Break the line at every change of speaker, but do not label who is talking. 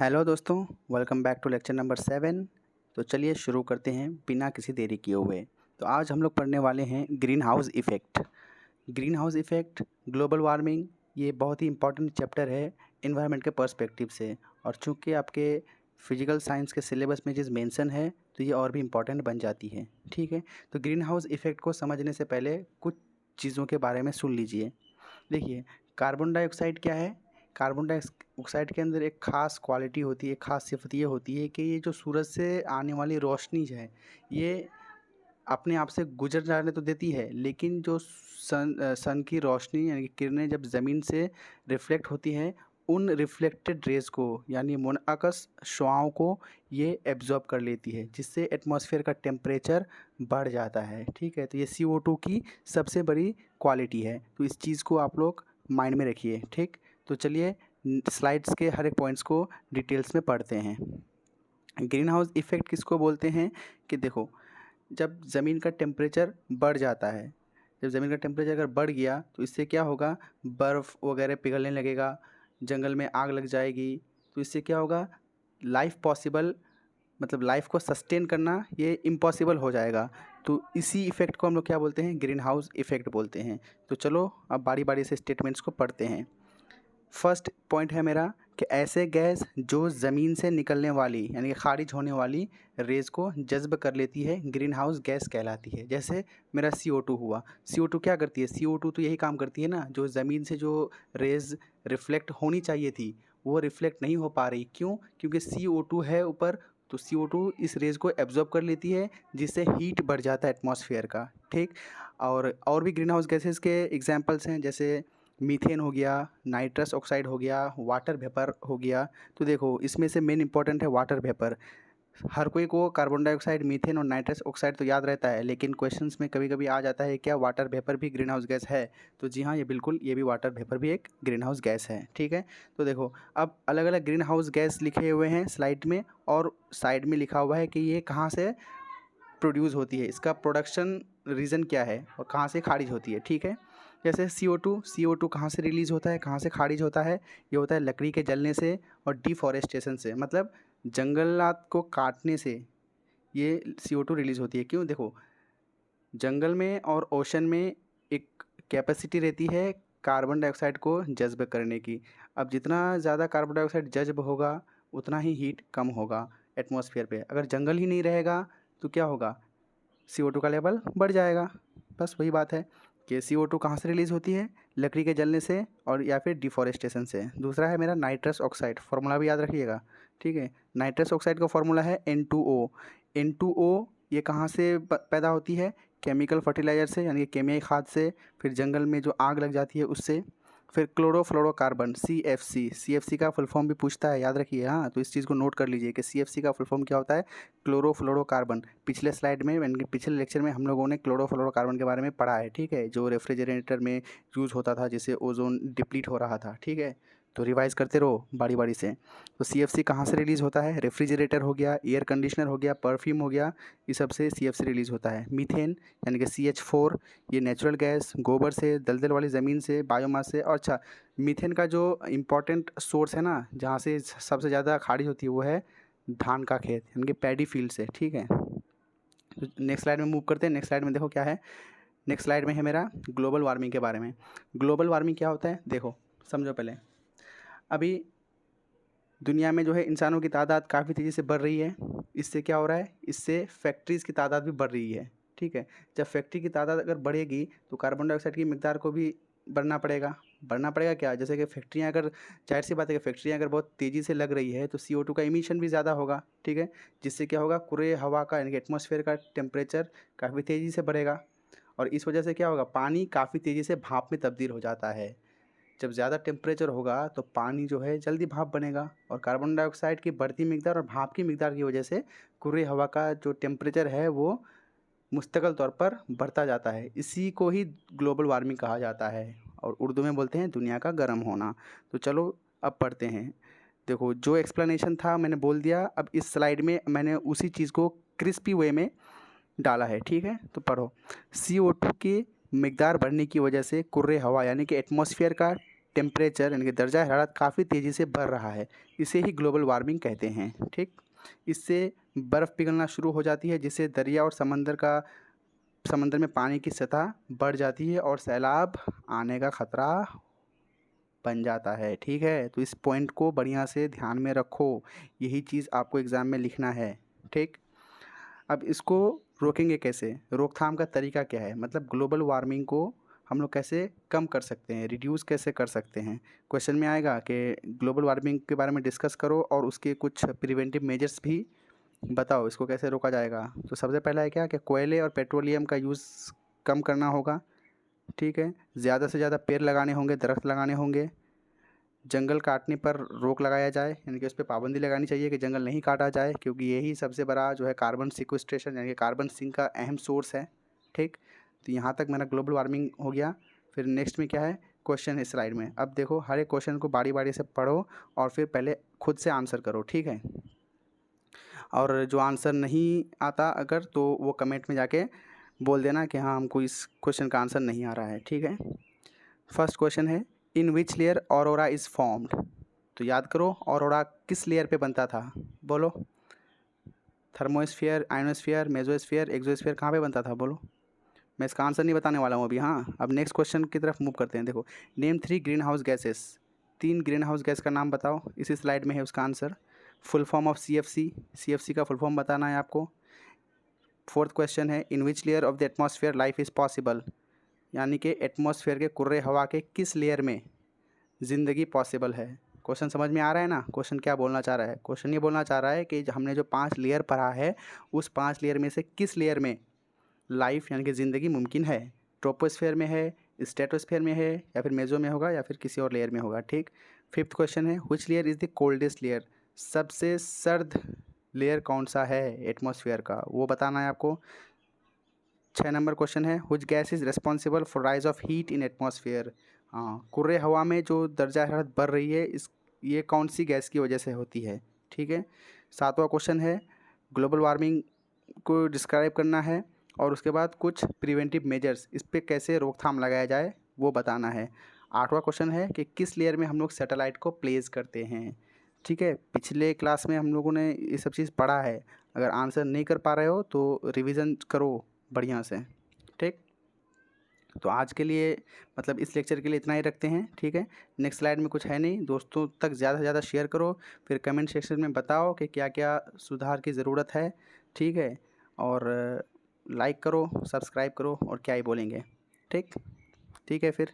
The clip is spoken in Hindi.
हेलो दोस्तों, welcome back to lecture number 7। तो चलिए शुरू करते हैं बिना किसी देरी किए हुए। तो आज हम लोग पढ़ने वाले हैं green house effect. Green house effect, global warming, ये बहुत ही इंपॉर्टेंट चैप्टर है इन्वायरमेंट के पर्सपेक्टिव से। और चूँकि आपके फिजिकल साइंस के सिलेबस में चीज़ मेंशन है तो ये और भी इम्पॉर्टेंट बन जाती है। ठीक है, तो ग्रीन हाउस इफ़ेक्ट को समझने से पहले कुछ चीज़ों के बारे में सुन लीजिए। देखिए, कार्बन डाइऑक्साइड क्या है? कार्बन डाइऑक्साइड के अंदर एक ख़ास क्वालिटी होती है, एक ख़ास सिफ़त ये होती है कि ये जो सूरज से आने वाली रोशनी है, ये अपने आप से गुज़र जाने तो देती है, लेकिन जो सन की रोशनी यानी कि किरणें जब ज़मीन से रिफ्लेक्ट होती हैं, उन रिफ्लेक्टेड रेज़ को यानी मोनाकस शुआओं को ये एब्ज़ॉर्ब कर लेती है, जिससे एटमॉस्फेयर का टेम्परेचर बढ़ जाता है। ठीक है, तो ये CO2 की सबसे बड़ी क्वालिटी है। तो इस चीज़ को आप लोग माइंड में रखिए। ठीक, तो चलिए स्लाइड्स के हर एक पॉइंट्स को डिटेल्स में पढ़ते हैं। ग्रीन हाउस इफ़ेक्ट किसको बोलते हैं कि देखो, जब ज़मीन का टेम्परेचर बढ़ जाता है, जब ज़मीन का टेम्परेचर अगर बढ़ गया तो इससे क्या होगा, बर्फ़ वगैरह पिघलने लगेगा, जंगल में आग लग जाएगी। तो इससे क्या होगा, लाइफ पॉसिबल मतलब लाइफ को सस्टेन करना ये इम्पॉसिबल हो जाएगा। तो इसी इफ़ेक्ट को हम लोग क्या बोलते हैं, ग्रीन हाउस इफ़ेक्ट बोलते हैं। तो चलो अब बारी बारी से स्टेटमेंट्स को पढ़ते हैं। फर्स्ट पॉइंट है मेरा कि ऐसे गैस जो ज़मीन से निकलने वाली यानी कि खारिज होने वाली रेज़ को जज़्ब कर लेती है, ग्रीन हाउस गैस कहलाती है। जैसे मेरा CO2 हुआ, CO2 क्या करती है? CO2 तो यही काम करती है ना, जो ज़मीन से जो रेज़ रिफ्लेक्ट होनी चाहिए थी वो रिफ्लेक्ट नहीं हो पा रही। क्यों? क्योंकि CO2 है ऊपर, तो CO2 इस रेज़ को एब्ज़ॉर्ब कर लेती है, जिससे हीट बढ़ जाता है एटमॉस्फेयर का। ठीक, और भी ग्रीन हाउस गैसेज़ के एग्जांपल्स हैं, जैसे मीथेन हो गया, नाइट्रस ऑक्साइड हो गया, वाटर वेपर हो गया। तो देखो, इसमें से मेन इंपॉर्टेंट है वाटर वेपर। हर कोई को कार्बन डाइऑक्साइड, मीथेन और नाइट्रस ऑक्साइड तो याद रहता है, लेकिन क्वेश्चंस में कभी कभी आ जाता है क्या वाटर वेपर भी ग्रीन हाउस गैस है? तो जी हाँ, ये बिल्कुल, ये भी वाटर वेपर भी एक ग्रीन हाउस गैस है। ठीक है, तो देखो अब अलग अलग ग्रीन हाउस गैस लिखे हुए हैं स्लाइड में, और साइड में लिखा हुआ है कि ये कहाँ से प्रोड्यूस होती है, इसका प्रोडक्शन रीज़न क्या है और कहाँ से खारिज होती है। ठीक है, जैसे CO2 कहाँ से रिलीज़ होता है, कहाँ से खारिज होता है? ये होता है लकड़ी के जलने से और डिफॉरेस्टेशन से, मतलब जंगलात को काटने से ये CO2 रिलीज़ होती है। क्यों? देखो, जंगल में और ओशन में एक कैपेसिटी रहती है कार्बन डाइऑक्साइड को जज़्ब करने की। अब जितना ज़्यादा कार्बन डाइऑक्साइड जज़्ब होगा उतना ही हीट कम होगा एटमॉस्फेयर पे। अगर जंगल ही नहीं रहेगा तो क्या होगा, CO2 का लेवल बढ़ जाएगा। बस वही बात है कि CO2 कहाँ से रिलीज़ होती है, लकड़ी के जलने से और या फिर डिफॉरेस्टेशन से। दूसरा है मेरा नाइट्रस ऑक्साइड, फार्मूला भी याद रखिएगा। ठीक है, नाइट्रस ऑक्साइड का फार्मूला है N2O। N2O ये कहाँ से पैदा होती है? केमिकल फर्टिलाइज़र से यानी कि केमियाई खाद से, फिर जंगल में जो आग लग जाती है उससे। फिर क्लोरोफ्लोरोकार्बन CFC का फुल फॉर्म भी पूछता है, याद रखिए। हाँ, तो इस चीज़ को नोट कर लीजिए कि CFC का फुल फॉर्म क्या होता है, क्लोरोफ्लोरोकार्बन। पिछले स्लाइड में यानी कि पिछले लेक्चर में हम लोगों ने क्लोरोफ्लोरोकार्बन के बारे में पढ़ा है। ठीक है, जो रेफ्रिजरेटर में यूज़ होता था जिससे ओजोन डिप्लीट हो रहा था। ठीक है, तो रिवाइज़ करते रहो बारी बारी से। तो CFC कहाँ से रिलीज़ होता है? रेफ्रिजरेटर हो गया, एयर कंडीशनर हो गया, परफ्यूम हो गया, इस सब से CFC रिलीज़ होता है। मीथेन यानी कि CH4, ये नेचुरल गैस गोबर से, दलदल वाली ज़मीन से, बायोमास से। और अच्छा, मीथेन का जो इम्पोर्टेंट सोर्स है ना, जहाँ से सबसे ज़्यादा खारिज होती है, वो है धान का खेत यानी कि पैडी फील्ड से। ठीक है, तो नेक्स्ट स्लाइड में मूव करते हैं। नेक्स्ट स्लाइड में देखो क्या है, नेक्स्ट स्लाइड में है मेरा ग्लोबल वार्मिंग के बारे में। ग्लोबल वार्मिंग क्या होता है? देखो समझो पहले, अभी दुनिया में जो है इंसानों की तादाद काफ़ी तेज़ी से बढ़ रही है। इससे क्या हो रहा है, इससे फैक्ट्रीज़ की तादाद भी बढ़ रही है। ठीक है, जब फैक्ट्री की तादाद अगर बढ़ेगी तो कार्बन डाइऑक्साइड की मिकदार को भी बढ़ना पड़ेगा। बढ़ना पड़ेगा क्या, जैसे कि फैक्ट्रियाँ अगर, जाहिर सी बात है कि फैक्ट्रियाँ अगर बहुत तेज़ी से लग रही है तो CO2 का इमिशन भी ज़्यादा होगा। ठीक है, जिससे क्या होगा, कुरे हवा का यानी कि एटमॉस्फेयर का टेम्परेचर काफ़ी तेज़ी से बढ़ेगा। और इस वजह से क्या होगा, पानी काफ़ी तेज़ी से भाप में तब्दील हो जाता है। जब ज़्यादा टेम्परेचर होगा तो पानी जो है जल्दी भाप बनेगा, और कार्बन डाइऑक्साइड की बढ़ती मिकदार और भाप की मिकदार की वजह से कुर्री हवा का जो टेम्परेचर है वो मुस्तकिल तौर पर बढ़ता जाता है। इसी को ही ग्लोबल वार्मिंग कहा जाता है, और उर्दू में बोलते हैं दुनिया का गर्म होना। तो चलो अब पढ़ते हैं। देखो, जो एक्सप्लेनेशन था मैंने बोल दिया, अब इस स्लाइड में मैंने उसी चीज़ को क्रिस्पी वे में डाला है। ठीक है, तो पढ़ो। CO2 की मिकदार बढ़ने की वजह से कुर्रे हवा यानी कि एटमॉस्फेयर का टेम्परेचर यानी कि दर्जा हरारत काफ़ी तेज़ी से बढ़ रहा है, इसे ही ग्लोबल वार्मिंग कहते हैं। ठीक, इससे बर्फ़ पिघलना शुरू हो जाती है, जिससे दरिया और समंदर में पानी की सतह बढ़ जाती है और सैलाब आने का खतरा बन जाता है। ठीक है, तो इस पॉइंट को बढ़िया से ध्यान में रखो, यही चीज़ आपको एग्ज़ाम में लिखना है। ठीक, अब इसको रोकेंगे कैसे, रोकथाम का तरीका क्या है, मतलब ग्लोबल वार्मिंग को हम लोग कैसे कम कर सकते हैं, रिड्यूस कैसे कर सकते हैं। क्वेश्चन में आएगा कि ग्लोबल वार्मिंग के बारे में डिस्कस करो और उसके कुछ प्रिवेंटिव मेजर्स भी बताओ, इसको कैसे रोका जाएगा। तो सबसे पहला है क्या कि कोयले और पेट्रोलियम का यूज़ कम करना होगा। ठीक है, ज़्यादा से ज़्यादा पेड़ लगाने होंगे, दरख्त लगाने होंगे। जंगल काटने पर रोक लगाया जाए, यानी कि उस पे पाबंदी लगानी चाहिए कि जंगल नहीं काटा जाए, क्योंकि यही सबसे बड़ा जो है कार्बन सिक्वेस्ट्रेशन यानी कि कार्बन सिंक का अहम सोर्स है। ठीक, तो यहाँ तक मेरा ग्लोबल वार्मिंग हो गया। फिर नेक्स्ट में क्या है, क्वेश्चन है स्लाइड में। अब देखो, हर एक क्वेश्चन को बारी बारी से पढ़ो और फिर पहले खुद से आंसर करो। ठीक है, और जो आंसर नहीं आता अगर, तो वो कमेंट में जाके बोल देना कि हाँ हमको इस क्वेश्चन का आंसर नहीं आ रहा है। ठीक है, फर्स्ट क्वेश्चन है, in which layer aurora is formed. तो याद करो, ऑरोरा किस लेयर पे बनता था, बोलो। थर्मोस्फियर, आयनोस्फियर, मेसोस्फियर, एक्सोस्फियर, कहाँ पे बनता था, बोलो। मैं इसका आंसर नहीं बताने वाला हूँ अभी। हाँ, अब नेक्स्ट क्वेश्चन की तरफ मूव करते हैं। देखो, name 3 greenhouse gases. 3 greenhouse gas का नाम बताओ, इसी स्लाइड में है उसका answer. Full form of CFC का फुल फॉर्म बताना है आपको। फोर्थ क्वेश्चन है, in which layer of the atmosphere life is possible. यानी कि एटमॉस्फेयर के कुर्रे हवा के किस लेयर में ज़िंदगी पॉसिबल है। क्वेश्चन समझ में आ रहा है ना, क्वेश्चन क्या बोलना चाह रहा है। क्वेश्चन ये बोलना चाह रहा है कि हमने जो 5 लेयर पढ़ा है, उस 5 लेयर में से किस लेयर में लाइफ यानी कि ज़िंदगी मुमकिन है। ट्रोपोस्फेयर में है, स्ट्रेटोस्फेयर में है, या फिर मेजो में होगा, या फिर किसी और लेयर में होगा। ठीक, फिफ्थ क्वेश्चन है, which layer is the coldest layer. सबसे सर्द लेयर कौन सा है एटमॉस्फेयर का, वो बताना है आपको। 6 नंबर क्वेश्चन है, which gas is responsible for rise of heat in atmosphere. हाँ, कुर्रे हवा में जो दर्जा हरारत बढ़ रही है, ये कौन सी गैस की वजह से होती है। ठीक है, 7वां क्वेश्चन है, ग्लोबल वार्मिंग को डिस्क्राइब करना है और उसके बाद कुछ प्रिवेंटिव मेजर्स, इस पर कैसे रोकथाम लगाया जाए वो बताना है। 8वां क्वेश्चन है कि किस लेयर में हम लोग सैटेलाइट को प्लेस करते हैं। ठीक है, पिछले क्लास में हम लोगों ने ये सब चीज़ पढ़ा है, अगर आंसर नहीं कर पा रहे हो तो रिवीजन करो बढ़िया से। ठीक, तो आज के लिए मतलब इस लेक्चर के लिए इतना ही रखते हैं। ठीक है, नेक्स्ट स्लाइड में कुछ है नहीं, दोस्तों तक ज़्यादा से ज़्यादा शेयर करो, फिर कमेंट सेक्शन में बताओ कि क्या क्या सुधार की ज़रूरत है। ठीक है, और लाइक करो, सब्सक्राइब करो, और क्या ही बोलेंगे। ठीक, ठीक है फिर।